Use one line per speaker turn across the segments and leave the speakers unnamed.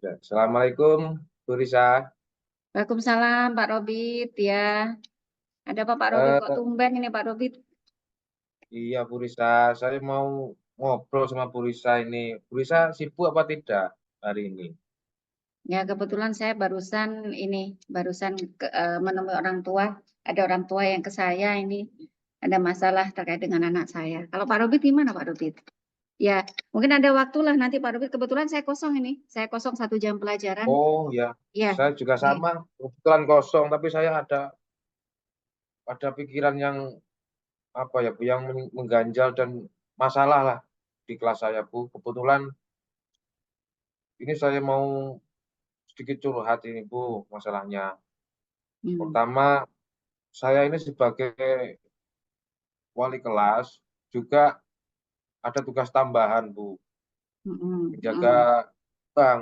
Ya, Assalamualaikum, Bu Risa.
Waalaikumsalam Pak Robit ya. Ada apa Pak Robit kok
Eh,
tumben ini Pak Robit?
iya Bu Risa, saya mau ngobrol sama Bu Risa ini. Bu Risa sibuk apa tidak hari ini?
Ya kebetulan saya barusan menemui orang tua. Ada orang tua yang ke saya ini ada masalah terkait dengan anak saya. Kalau Pak Robit gimana Pak Robit? Ya mungkin ada waktulah nanti Pak Robit. Kebetulan saya kosong ini. Saya kosong 1 jam pelajaran.
Oh ya,
Ya,
saya juga
iya.
sama, kebetulan kosong, tapi saya ada pikiran yang apa ya Bu, yang mengganjal dan masalah lah di kelas saya Bu. Kebetulan ini saya mau sedikit curhat ini Bu, masalahnya.
Hmm.
Pertama, saya ini sebagai wali kelas juga ada tugas tambahan Bu.
Hmm.
Menjaga
Hmm.
bank.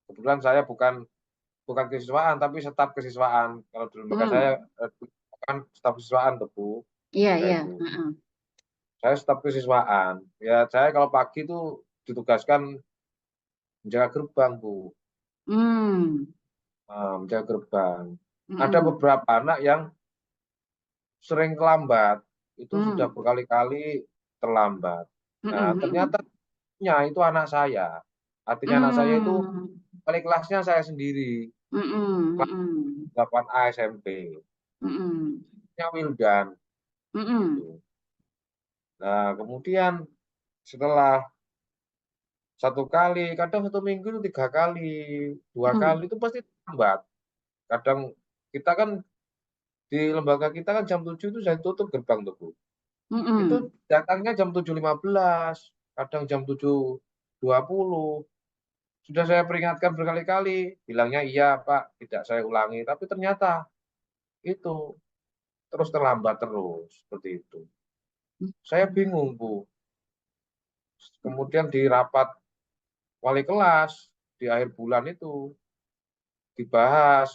Kebetulan saya bukan bukan kesiswaan tapi staf kesiswaan. Kalau di lembaga saya
Hmm.
kan staf kesiswaan tuh Bu.
Iya,
Ya
iya.
itu.
Heeh.
Saya staf kesiswaan. Ya saya kalau pagi itu ditugaskan menjaga gerbang Bu.
Hmm.
Menjaga gerbang. Ada
Hmm.
beberapa anak yang sering terlambat. Itu sudah
Hmm.
berkali-kali terlambat. Nah,
Hmm. Hmm.
ternyata itu anak saya. Artinya anak saya itu
Hmm.
wali kelasnya saya sendiri.
Mm-mm,
Kelas
mm-mm,
8A SMP.
mm-mm,
Nya Wildan.
mm-mm,
Gitu. Nah, kemudian setelah satu kali, kadang satu minggu itu 3 kali, dua
mm-mm,
kali itu pasti lambat. Kadang kita kan di lembaga kita kan jam 7 itu sudah tutup gerbang tuh, Bu. Itu
mm-mm.
datangnya jam 7.15, kadang jam 7.20. Sudah saya peringatkan berkali-kali, bilangnya iya Pak, tidak saya ulangi. Tapi ternyata itu terus terlambat terus, seperti itu. Saya bingung, Bu. Kemudian di rapat wali kelas di akhir bulan itu dibahas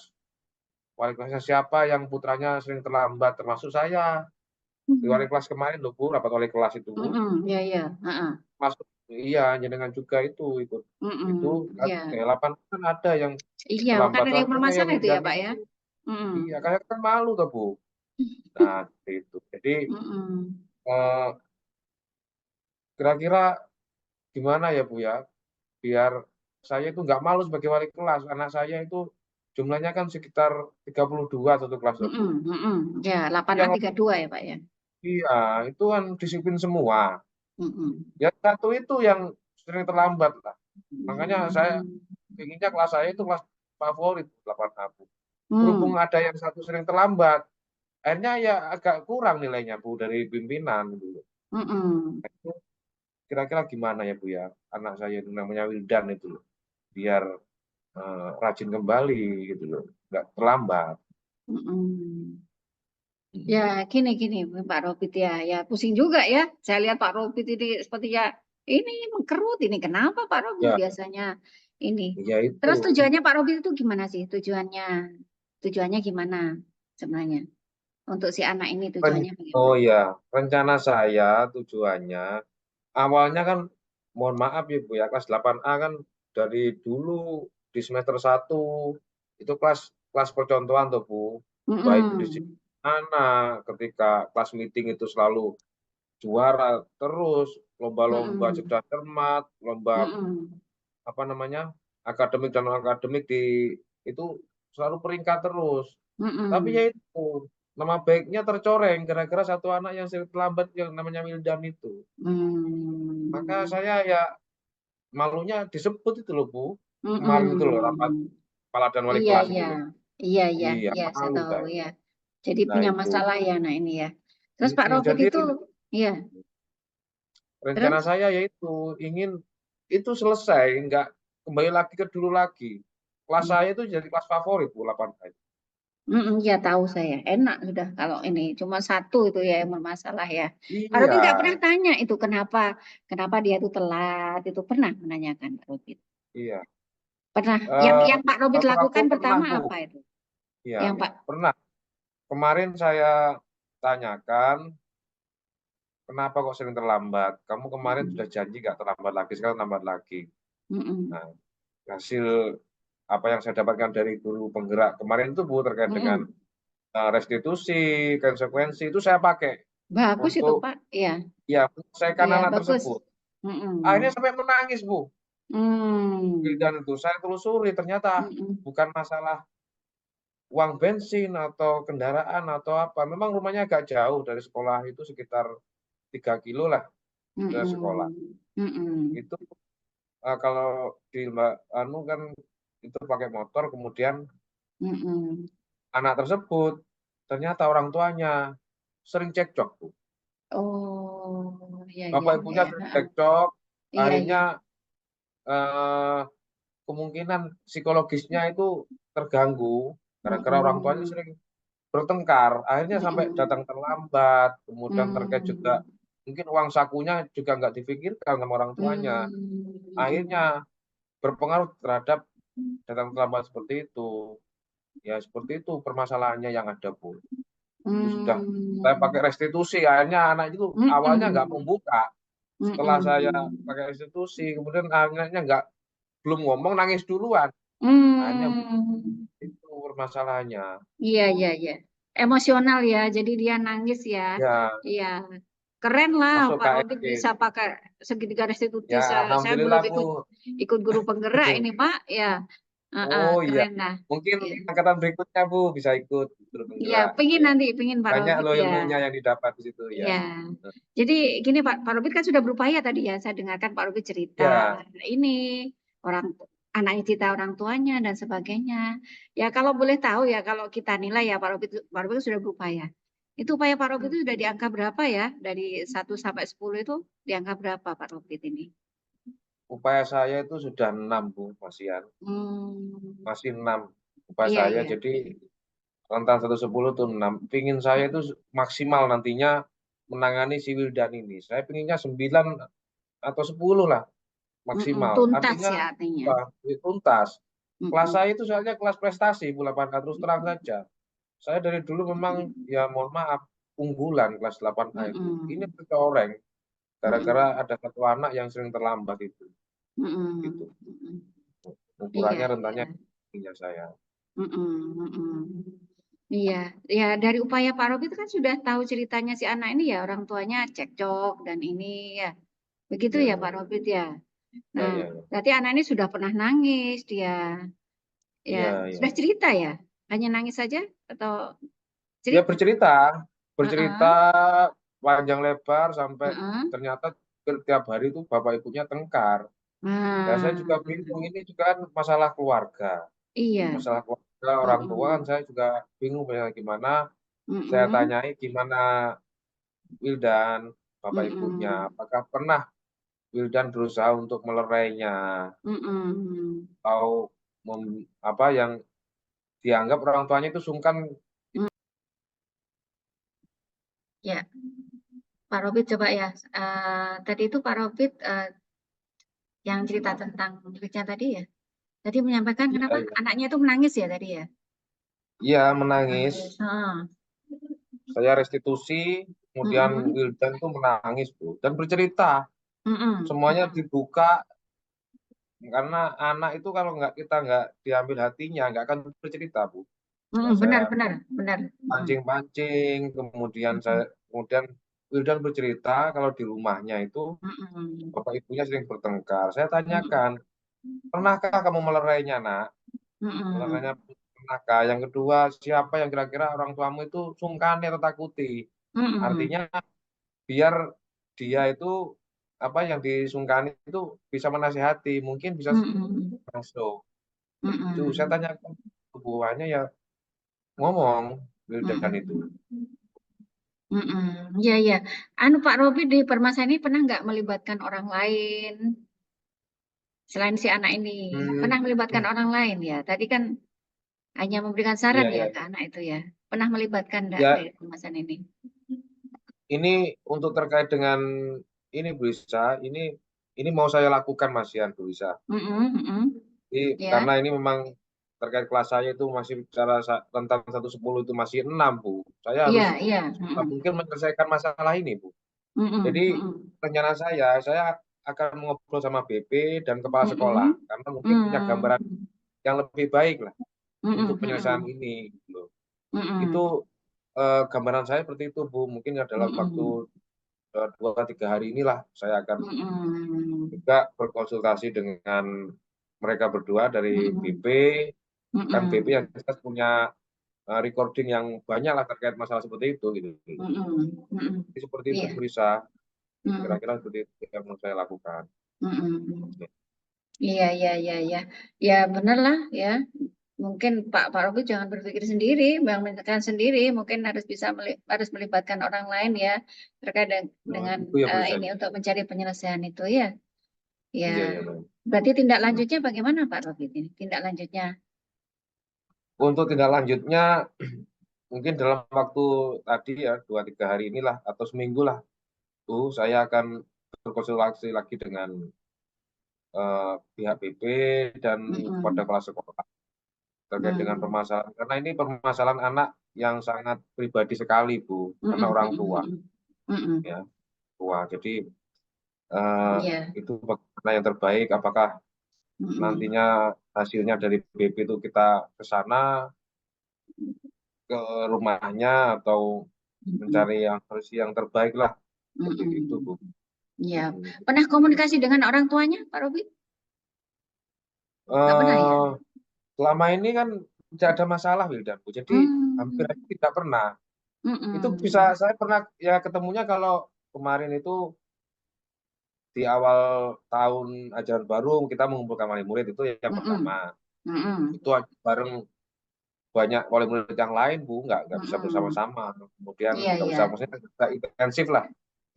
wali kelasnya siapa yang putranya sering terlambat termasuk saya di wali kelas kemarin loh Bu, rapat wali kelas itu
Mm-mm, ya, ya, heeh.
masuk, iya jenengan juga itu ikut itu
Mm-mm, ya,
8 kan ada yang
iya,
terlambat,
karena ada
salah
yang
satunya yang
bermasalah itu ya
Wildan
Pak
itu.
ya. Mm-mm,
Iya kayak kan malu tuh Bu. Nah itu jadi
mm-mm,
eh, kira-kira gimana ya Bu ya, biar saya itu nggak malu sebagai wali kelas. Anak saya itu jumlahnya kan sekitar 32 satu kelas tuh Bu.
mm-mm, mm-mm. Ya,
Yang
8A32 ya Pak ya.
iya, itu kan disiplin semua.
Mm-mm.
Ya satu itu yang sering terlambat lah. Makanya saya
Mm.
inginnya kelas saya itu kelas favorit 8 aku. Berhubung
Mm.
ada yang satu sering terlambat, akhirnya ya agak kurang nilainya Bu dari pimpinan dulu.
Mm-mm.
Itu kira-kira gimana ya Bu ya? Anak saya itu namanya Wildan itu loh. Biar rajin kembali gitu loh. Nggak terlambat.
Mm-mm. Ya,
Hmm.
gini Pak Robit ya, ya pusing juga ya. Saya lihat Pak Robit ini seperti ya ini mengkerut ini. Kenapa Pak Robit
Ya,
biasanya ini?
ya itu.
Terus tujuannya Pak Robit itu gimana sih? Tujuannya gimana sebenarnya? Untuk si anak ini tujuannya
Oh
bagaimana?
ya, rencana saya tujuannya awalnya kan, mohon maaf ya Bu ya, kelas 8A kan dari dulu di semester 1 itu kelas kelas percontohan tuh Bu. Baik di
Mm-mm.
mana ketika kelas meeting itu selalu juara terus, lomba-lomba
Mm-mm.
cerdas cermat, lomba
Mm-mm.
apa namanya? Akademik dan non akademik itu selalu peringkat terus. Tapi ya
Mm-mm.
itu nama baiknya tercoreng gara-gara satu anak yang sering terlambat yang namanya Wildan itu. Maka
Mm.
saya ya malunya disebut itu loh Bu. Kemarin itu loh rapat
Mm-mm.
kepala dan wali
Iya,
kelas
iya,
itu loh.
iya, iya,
Iya,
iya, saya
malu
tahu
saya.
ya. Jadi
Nah
punya
itu.
masalah ya, nah ini ya. Terus Pak Robit
Jadi
itu, iya,
rencana
terus.
saya yaitu ingin itu selesai, nggak kembali lagi ke dulu lagi. Kelas saya itu jadi kelas favorit Bu 8.
Ya tahu saya. Enak sudah kalau ini cuma satu itu ya yang bermasalah ya. Pak Robi
Iya,
nggak pernah tanya itu kenapa kenapa dia itu telat itu pernah menanyakan Pak Robi.
iya.
Pernah. Yang
Eh,
yang Pak Robi
Satu waktu
lakukan
pernah
pertama
Bu.
apa itu?
Iya,
Yang Pak.
pernah. Kemarin saya tanyakan, kenapa kok sering terlambat? Kamu kemarin sudah
Mm-mm.
janji nggak terlambat lagi, sekarang terlambat lagi.
Mm-mm.
Nah, hasil apa yang saya dapatkan dari guru penggerak kemarin itu Bu terkait dengan
Mm-mm.
restitusi, konsekuensi itu saya pakai
Bagus itu
untuk
Pak, iya,
ya menyelesaikan
iya
anak
bagus.
tersebut. Akhirnya
Mm-mm.
sampai menangis Bu.
Hmm.
Dan itu saya telusuri ternyata
Mm-mm.
bukan masalah uang bensin atau kendaraan atau apa. Memang rumahnya agak jauh dari sekolah itu sekitar 3 kilo lah ke sekolah.
Mm-mm. Mm-mm.
Itu kalau di Mbak Anu kan itu pakai motor, kemudian
Mm-mm.
anak tersebut ternyata orang tuanya sering cekcok, Bu.
Oh, iya, iya,
Bapak
iya,
ibunya
iya.
sering
Heeh.
cekcok,
Iya, iya.
akhirnya eh, kemungkinan psikologisnya itu terganggu gara-gara orang tuanya
Mm-mm.
sering bertengkar, akhirnya sampai datang
Mm-mm.
terlambat, kemudian terkait juga
Hmm.
mungkin uang sakunya juga nggak difikirkan sama orang tuanya,
Hmm.
akhirnya berpengaruh terhadap datang terlambat seperti itu. Ya seperti itu permasalahannya yang ada, Bu. Itu sudah saya pakai
Hmm.
restitusi, akhirnya anak itu awalnya nggak mau
Mm-mm.
buka. Setelah saya
Mm-mm.
pakai restitusi, kemudian anaknya nggak belum ngomong nangis duluan. Akhirnya
Hmm.
itu permasalahannya.
Iya, iya, iya. Emosional ya, jadi dia nangis ya.
Ya,
Iya. Keren lah
masuk
Pak Robin
KSD.
bisa pakai segitiga restitusi.
Ya,
Saya belum
alhamdulillah, Bu.
ikut guru penggerak ini Pak. Ya,
Oh iya,
keren lah.
mungkin
Iya,
angkatan berikutnya Bu bisa ikut grup
iya,
penggerak.
pengen
Ya.
nanti, pengen Pak
Banyak
Robin
loh
ya.
ilmunya yang didapat di situ ya.
Iya. Jadi gini Pak Robin kan sudah berupaya tadi ya. Saya dengarkan Pak Robin cerita
Ya,
ini orang anaknya cerita orang tuanya dan sebagainya. Ya kalau boleh tahu ya kalau kita nilai ya Pak Robin sudah berupaya. Itu upaya Pak Robin itu sudah di angka berapa ya? Dari 1 sampai 10 itu di angka berapa Pak Robin ini?
upaya saya itu sudah 6 Bu, Masian.
Hmm,
Masih 6 upaya
iya
saya.
iya.
Jadi rentang 110 itu 6. Pingin saya itu maksimal nantinya menangani si Wildan ini. Saya pinginnya 9 atau 10 lah
Mm-mm,
maksimal.
tuntas
Artinya
ya artinya.
apa? Tuntas. Kelas
Mm-mm,
saya itu soalnya kelas prestasi, Bu 8K terus terang saja. Saya dari dulu memang
mm-mm,
ya mohon maaf unggulan kelas 8A itu. Ini
mm-mm,
tercoreng gara-gara
mm-mm,
ada satu anak yang sering terlambat itu.
mm-mm,
Gitu.
mm-mm. Iya
Ukurannya
iya.
rentannya punya saya.
Mm-mm, mm-mm. Iya, ya dari upaya Pak Robi itu kan sudah tahu ceritanya si anak ini ya orang tuanya cekcok dan ini ya begitu
Ya,
ya
ya,
Pak Robit ya.
ya,
Nah,
ya, ya.
berarti anak ini sudah pernah nangis dia ya
Iya,
sudah
iya.
cerita ya hanya nangis saja atau
Ya
cerita?
bercerita, bercerita
Heeh,
panjang lebar sampai
heeh.
ternyata setiap hari itu bapak ibunya tengkar. Ya saya
Nah,
juga bingung ini juga kan masalah keluarga.
iya.
Masalah keluarga orang tua kan
Mm-mm,
saya juga bingung ya gimana. Saya
mm-mm,
tanyai gimana Wildan, bapak ibunya,
mm-mm,
apakah pernah Wildan berusaha untuk melerainya
mm-mm,
atau apa yang dianggap orang tuanya itu sungkan.
mm. Ya, Pak Robit coba ya. Tadi itu Pak Robit yang cerita tentang muridnya tadi ya. Tadi menyampaikan
Iya,
kenapa
iya.
anaknya itu menangis ya tadi ya.
Iya, menangis.
Menangis. Heeh.
Saya restitusi, kemudian
Mm-mm.
Wildan tuh menangis, Bu, dan bercerita.
Mm-mm.
Semuanya
Mm-mm.
dibuka karena anak itu kalau kita nggak diambil hatinya, nggak akan bercerita, Bu. Ya
Mm-mm.
saya
Benar, benar, benar. Mm-mm.
pancing-pancing, kemudian
Mm-mm.
Wildan bercerita kalau di rumahnya itu
Mm-mm.
bapak ibunya sering bertengkar. Saya
Mm-mm.
tanyakan, pernahkah kamu melerainya, nak? Melerainya
Mm-mm.
pernahkah? Yang kedua, siapa yang kira-kira orang tuamu itu sungkani atau takuti?
Mm-mm.
Artinya biar dia itu apa yang disungkani itu bisa menasihati, mungkin bisa
Mm-mm.
masuk. Itu saya
Mm-mm.
tanyakan hubungannya ya ngomong Wildan itu.
Mm-mm. Mm-mm. Iya, iya. Anu Pak Robi di permasalahan ini pernah nggak melibatkan orang lain selain si anak ini?
Hmm,
Pernah melibatkan orang lain ya? Tadi kan hanya memberikan saran
iya,
ya
iya.
ke anak itu ya. Pernah melibatkan enggak
Ya,
dari permasalahan ini?
ini untuk terkait dengan ini Bu Isa, ini mau saya lakukan Mas Yan Bu Isa.
Mm-mm, mm-mm.
Jadi,
Ya,
karena ini memang terkait kelas saya itu masih bicara tentang 110 itu masih 6 Bu. Saya
iya,
harus
iya. Mm-mm,
mungkin menyelesaikan masalah ini Bu.
mm-mm,
Jadi
mm-mm,
rencana saya akan ngobrol sama BP dan kepala sekolah, karena mungkin punya gambaran yang lebih baik lah untuk penyelesaian ini, gitu loh. Itu gambaran saya seperti itu, Bu. Mungkin dalam waktu 2-3 hari inilah saya akan juga berkonsultasi dengan mereka berdua dari BP. Kan BP yang jelas punya recording yang banyak lah terkait masalah seperti itu, gitu. Jadi seperti itu, Bu Risa. Kira-kira seperti itu yang mau saya lakukan.
Iya, iya, iya, iya. Ya benar lah ya. Mungkin Pak Robi jangan berpikir sendiri, memikirkan sendiri. Mungkin harus melibatkan orang lain ya terkait dengan
Itu yang bisa.
ini untuk mencari penyelesaian itu ya.
Iya,
Ya.
iya,
Berarti tindak lanjutnya bagaimana Pak Robi ini? Tindak lanjutnya?
Untuk tindak lanjutnya mungkin dalam waktu tadi ya 2-3 hari inilah atau seminggu lah, Bu, saya akan berkonsultasi lagi dengan pihak BP dan kepada kepala sekolah terkait dengan permasalahan, karena ini permasalahan anak yang sangat pribadi sekali, Bu, karena orang tua, ya, tua. Jadi itu bagaimana yang terbaik, apakah nantinya hasilnya dari BP itu kita ke sana, ke rumahnya, atau mencari yang versi yang terbaik lah, seperti itu, Bu.
Iya. Pernah komunikasi dengan orang tuanya, Pak Robi? Nggak pernah ya?
Selama ini kan tidak ada masalah, Wildan, Bu. Jadi hampir tidak pernah. Itu bisa saya pernah ya ketemunya kalau kemarin itu di awal tahun ajaran baru kita mengumpulkan wali murid, itu yang pertama. Itu bareng banyak wali murid yang lain, Bu, nggak bisa bersama-sama. Kemudian nggak bisa, maksudnya nggak intensif lah,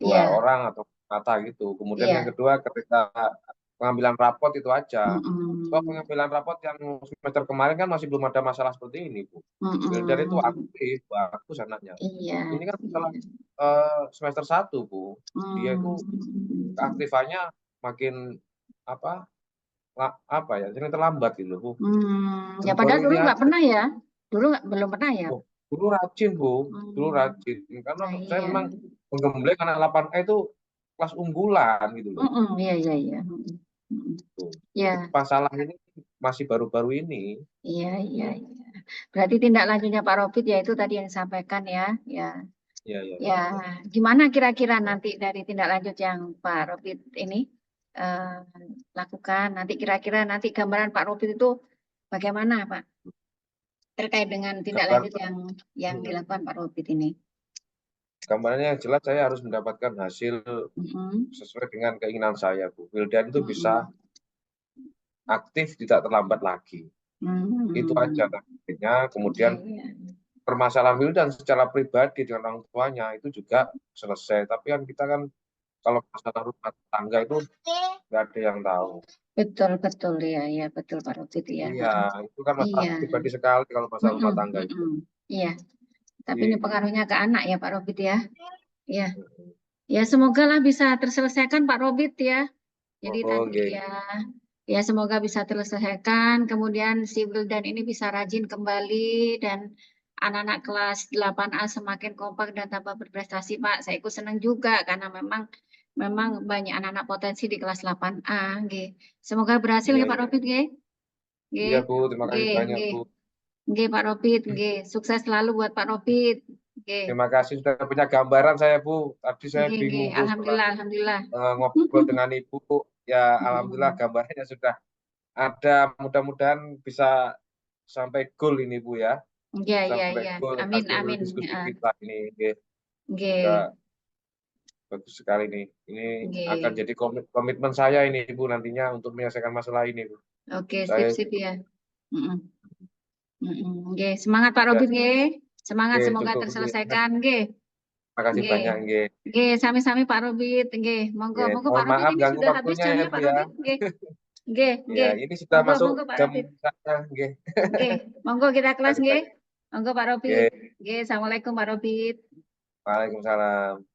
2 orang atau kata gitu. Kemudian yang kedua ketika pengambilan rapot itu aja. Soal pengambilan rapot yang semester kemarin kan masih belum ada masalah seperti ini, Bu. Dari itu aktif, bagus anaknya. Ini kan masalah semester 1, Bu. Dia itu keaktifannya makin apa ya, sering terlambat gitu, Bu.
Ya padahal dulu nggak pernah ya. Dulu belum pernah ya.
Oh, dulu rajin, Bu. Dulu rajin. Karena saya memang menggembleng anak 8A itu kelas unggulan gitu loh.
Iya, iya, iya.
Ya. Masalah ini masih baru-baru ini.
Iya, iya, iya. Berarti tindak lanjutnya Pak Robit ya itu tadi yang disampaikan ya. Ya.
Iya, iya.
Ya, gimana kira-kira nanti dari tindak lanjut yang Pak Robit ini lakukan? Nanti kira-kira nanti gambaran Pak Robit itu bagaimana, Pak? Terkait dengan tindak lanjut yang dilakukan Pak Robit ini.
Gambarannya yang jelas saya harus mendapatkan hasil sesuai dengan keinginan saya, Bu. Wildan itu bisa aktif, tidak terlambat lagi. Itu aja targetnya. Kemudian permasalahan Wildan secara pribadi dengan orang tuanya itu juga selesai. Tapi kan kita kan kalau masalah rumah tangga itu nggak ada yang tahu.
Betul, betul ya, ya betul Pak Robit ya.
Iya, itu kan masalah pribadi sekali kalau masalah rumah tangga itu.
Iya, tapi ini pengaruhnya ke anak ya Pak Robit ya. Ya, ya semoga lah bisa terselesaikan Pak Robit ya. Jadi tadi ya semoga bisa terselesaikan. Kemudian si Wildan ini bisa rajin kembali dan anak-anak kelas 8A semakin kompak dan tambah berprestasi Pak. Saya ikut senang juga karena memang banyak anak-anak potensi di kelas 8A. Semoga berhasil ya Pak Robit.
Iya Bu, terima kasih banyak Bu.
Pak Robit, sukses selalu buat Pak Robit.
Terima kasih sudah punya gambaran saya Bu. Tadi saya bingung Bu.
Alhamdulillah.
Ngobrol dengan Ibu, ya alhamdulillah gambarnya sudah ada. Mudah-mudahan bisa sampai goal ini Bu ya.
Iya.
Goal
Amin.
diskusi kita ini. Bagus sekali nih. Ini akan jadi komitmen saya ini Ibu nantinya untuk menyelesaikan masalah ini Bu.
Oke, sip ya. Semangat Pak Robit Semangat, semoga terselesaikan
Terima kasih banyak
sami-sami Pak Robit Monggo Pak Robit ini sudah habis jamnya Pak Robit
Ya, ini sudah masuk jam saya
Monggo kita kelas Monggo Pak Robit Assalamualaikum Pak Robit.
Waalaikumsalam.